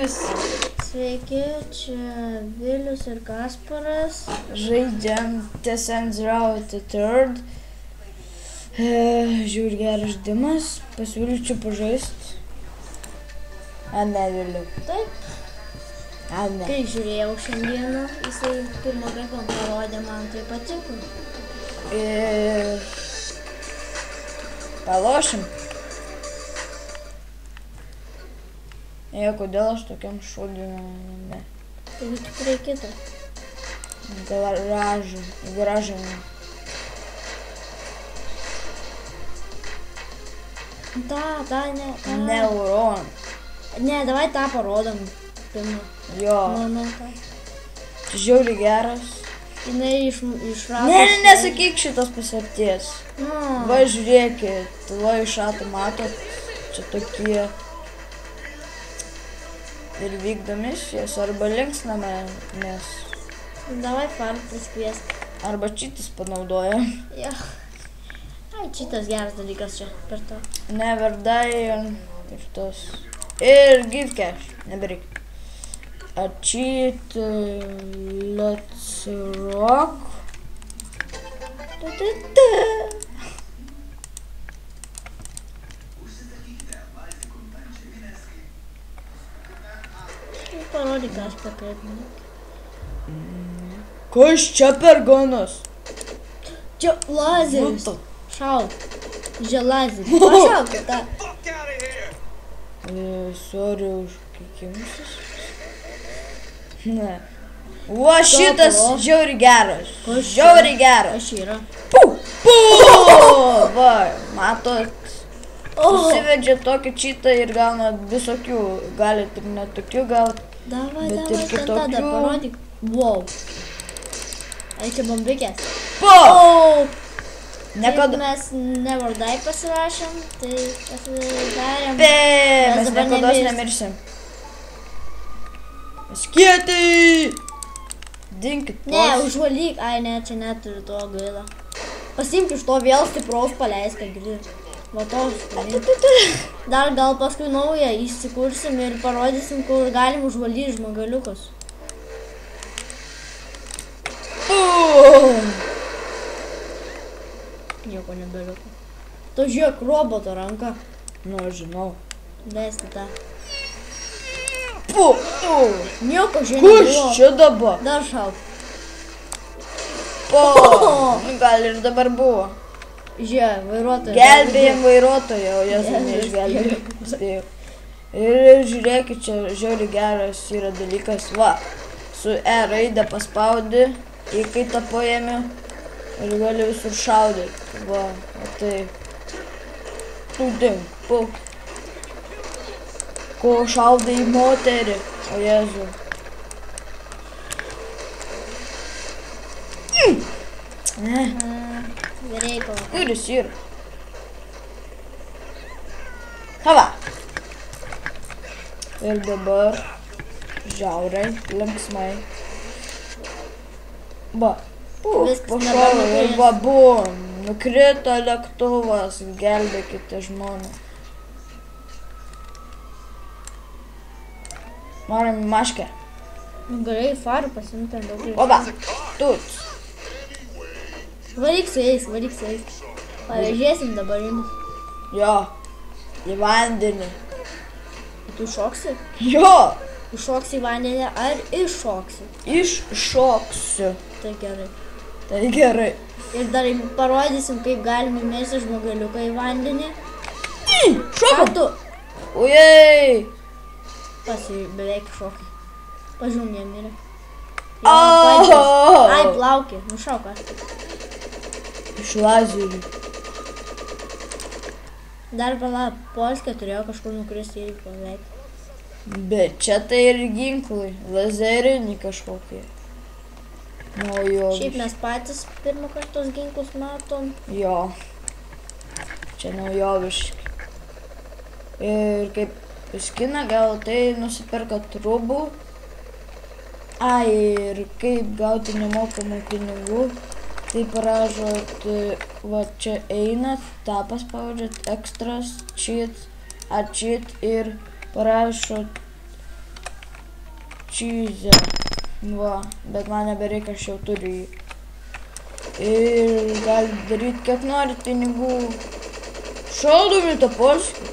visi. Sveiki, čia Vilius ir Kasparas. Žaidžiam Saints Row the Third. Žiūri geras žaidimas, pasiūlyčiau pažaist. A ne, Viliu. Taip. A ne. Kai žiūrėjau šiandieną, jisai pirmą kartą parodė, man tai patiko. Ir palošim. Kodėl aš tokiam šūdinu? Taigi tikrai kitą. Garažą. Ne. Neuron. Ne, davai tą parodom pirmą. Jo. Ta. Žiauriai geras. Jinai išrado. Ne, nesakyk šitos paslapties. No. Va, žiūrėkit, va iš šato matot, čia tokie ir vykdo misijas, arba linksnamės, Davai farm priskviesk. arba čytis panaudoja. Jo. Ai, šitas geras dalykas čia per to. Ne, verdai ir tos. Ir give cash, nebereik. A cheat, let's rock. Parodyk kažką kaip. Kas čia per ganas? Čia lazeris. Būtų. Šauk. Čia lazeris. Pašauk tą. Sorry už kikimusius. Ne. Va, šitas žiauriai geras. Žiauriai geras. Aš yra. Va, matot. Susivedžia tokį čytą ir gauna visokių. Galit ir netokių gauti. Davai, Bet ir ten kitokių. tada parodyk. Wow. Ai, čia bombikės. Po! Kaip Nekada. mes nevardai pasirašėm, tai pasidarėm. Mes dabar nekados nemirsim. Skėtai! Dinkit. Ne, užvalyk. Ai, ne, čia neturi to gaila. Pasimk iš to vėl stipraus paleis, kad girdi. Va tos. Dar gal paskui naują įsikursim ir parodysim, kur galim užvalyti žmogaliukus. Nieko nebeliuko. Tu žiūrėk, roboto ranka. Nu, žinau. Leisti tą. Nieko Kus žiūrėk. čia dabar? Dar šauk. Gal ir dabar buvo. Žiūrėk, vairuotojas. Gelbėjim vairuotoją, o jas neišgelbėjim. Ir žiūrėkit, čia žiauriai geras yra dalykas. Va, su E raidę paspaudi, įkaitą paėmi ir gali visur šaudyti. Va, tai. Puk. Ko šaudai į moterį, o Jėzu. Ne. Reikalo. Kur jis yra? Hava. Ir dabar žiauriai, linksmai. Va. Pašovė ir va bum. Nukrito lėktuvas, gelbėkite žmonės. Norim maškę. Gerai, farų pasimti ant daug. Oba, tuts. Varyk su jais. Pavežėsim dabar jums. Jo, į vandenį. Tu šoksi? Jo, Tu šoksi į vandenį ar iššoksi? iššoksiu. Tai gerai. Tai gerai. Ir dar parodysim, kaip galim įmesti žmogaliuką į vandenį. Šokom. Tu Ujei. beveik šokai. Pažiūrėm, jie mirė. Oh. Ai, plaukė. Nušauk aš. Iš lazerių. Dar pala, Polska turėjo kažkur nukristi ir beveik. Bet čia tai ir ginklai. Lazeriniai kažkokie. Naujoviški. Šiaip mes patys pirmą kartą tos ginklus matom. Jo. Čia naujoviški. Ir kaip skiną gal tai nusiperkat rūbų. Ai, ir kaip gauti nemokamų pinigų. Tai parašot, va čia einat, tą paspaudžiat, extras, cheat, cheat ir parašot čyzę. Va, bet man nebereikia, aš jau turiu jį. Ir gali daryti kiek nori pinigų. Šaldomi Topolskių.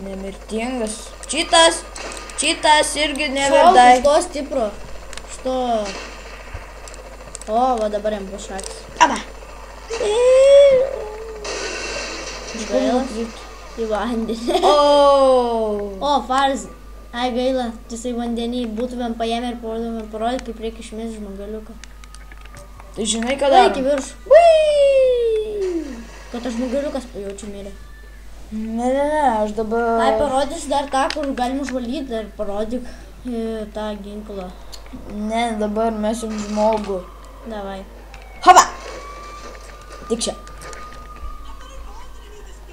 Nemirtingas. Čitas irgi neverdai. Что стипро? Что? О, вот dabar jam bus šakis. Aba. Gaila. Į vandenį. O, faras. Ai, gaila. Jisai vandenį būtumėm paėmę ir parodyti, kaip reikia išmesti žmogaliuką. Tai žinai, ką darom? Iki virš. Kad tas žmogaliukas pajaučiu mirė. Ne, aš dabar... Ai, parodys dar tą, kur galim užvalyti, dar parodyk tą ginklą. Ne, dabar mesim žmogų. Davai. Hopa! Tik čia.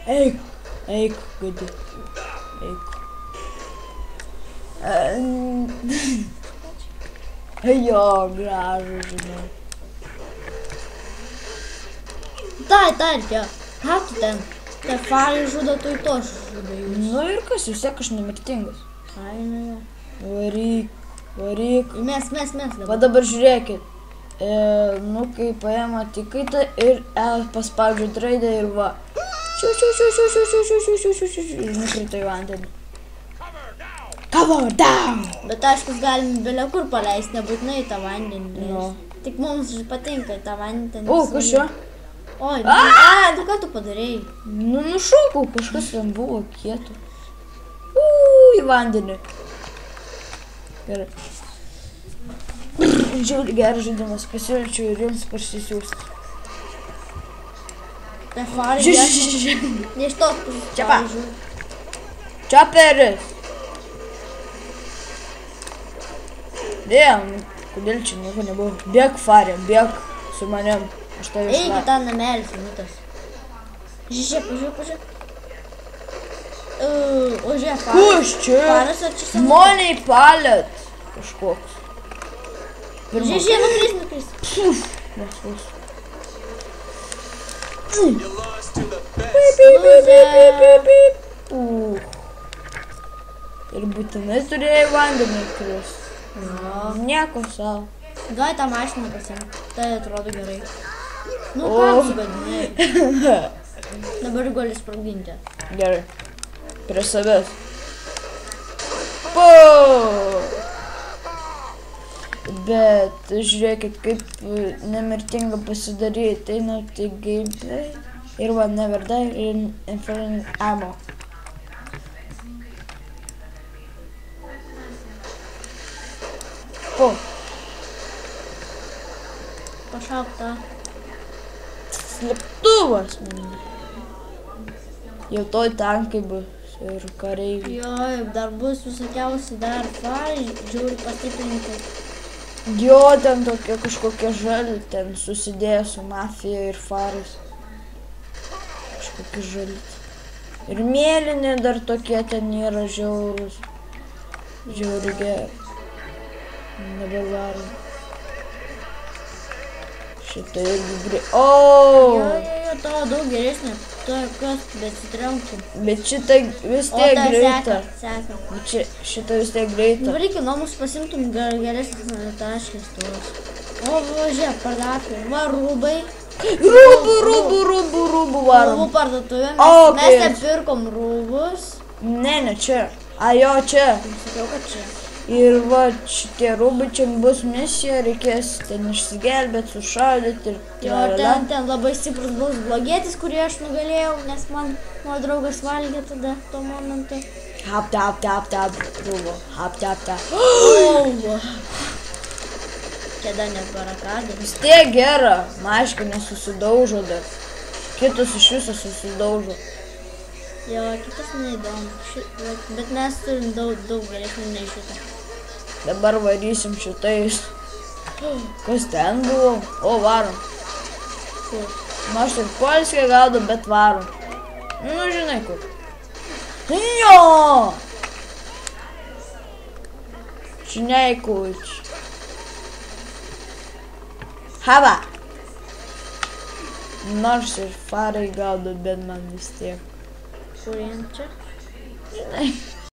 Eik, gadi. Eik. Jo, gražu, žinau. Tai, jo. Ką tu ten? Tie farai žudo, tu į to žudo jūs. Nu ir kas, vis tiek aš nemirtingas. Ai, nu. Varyk. Mes dabar. Va dabar žiūrėkit. Nu, kai paėma tikaitą ir paspaudžiu raidę ir va. Ir nukrito į vandenį. Cover down! Bet aišku, galim belia kur paleisti, nebūtinai į tą vandenį. Nu. Tik mums patinka į tą vandenį. O, kas čia? Oi, tu ką tu padarėjai? Nu, nušokau, kažkas ten buvo kieto. Į vandenį. Gerai. Žiauriai geras žaidimas, pasiūlyčiau ir jums parsisiųsti. Tai farai ne iš tos pusės. Čia pa. Čaperis. Dėjom, kodėl čia nieko nebuvo. Bėk farė, bėk su manim. Aš tai Eik į tą namelį, senutas. Žiūrėk. O, žiūrėk, faras. Kus čia? Faras ar čia senutas? Žmoniai palėt. Kažkoks. Žiūrėk, nukris. Nesus. Ir būtinai turėjai vandenį kris. Nieko savo. Gal tą mašiną pasiimti. Tai atrodo gerai. Nu, ką sugadinai? Dabar gali sprogdinti. Gerai. Prie savęs. Bet žiūrėkit, kaip nemirtinga pasidaryti. Eina tai gameplay. Ir va, never die ir infinite ammo. Pašauk tą. Slėptuvas. Jau toj tankai bus ir kareiviai. Jo, dar bus visokiausi dar farai, žiūri pastiprinti. Jo, ten tokie kažkokie žali, ten susidėjo su mafija ir farais. Kažkokie žali. Ir mėlyni dar tokie ten yra žiaurus. Žiauri geri. Dabar varom. Šitą irgi grei... Jo, tavo daug geresnė. Tu kas, bet sutrenkim. Bet šitą vis tiek greita. Seka. Bet šitą vis tiek greita. Dabar reikia namus pasimtum geresnės taškės tuos. O, žiūrėk, pardavė. Va, rūbai. Rūbų varom. Rūbų parduotuvė. Okay. Mes ten pirkom rūbus. Ne, čia. A, jo, čia. Sakiau, kad čia. Ir va, šitie rūbai čia bus misija, reikės ten išsigelbėti, sušaudyti ir... Jo, ten labai stiprus bus blogietis, kurį aš nugalėjau, nes mano draugas valgė tada tuo momentu. Hap, rūbo, hap. Kėda net barakadė. Vis tiek gera, maška nesusidaužo dar. Kitus iš viso susidaužo. Jo, kitas neįdomu, bet mes turim daug geresnių nei šitą. Dabar varysim šitais. Kas ten buvo? O, varom. Kur? Aš ir polskiai gaudu, bet varom. Nu, žinai kur. Jo! Žinai kuč. Hava! Nors ir farai gaudu, bet man vis tiek. Kur jam čia? Žinai.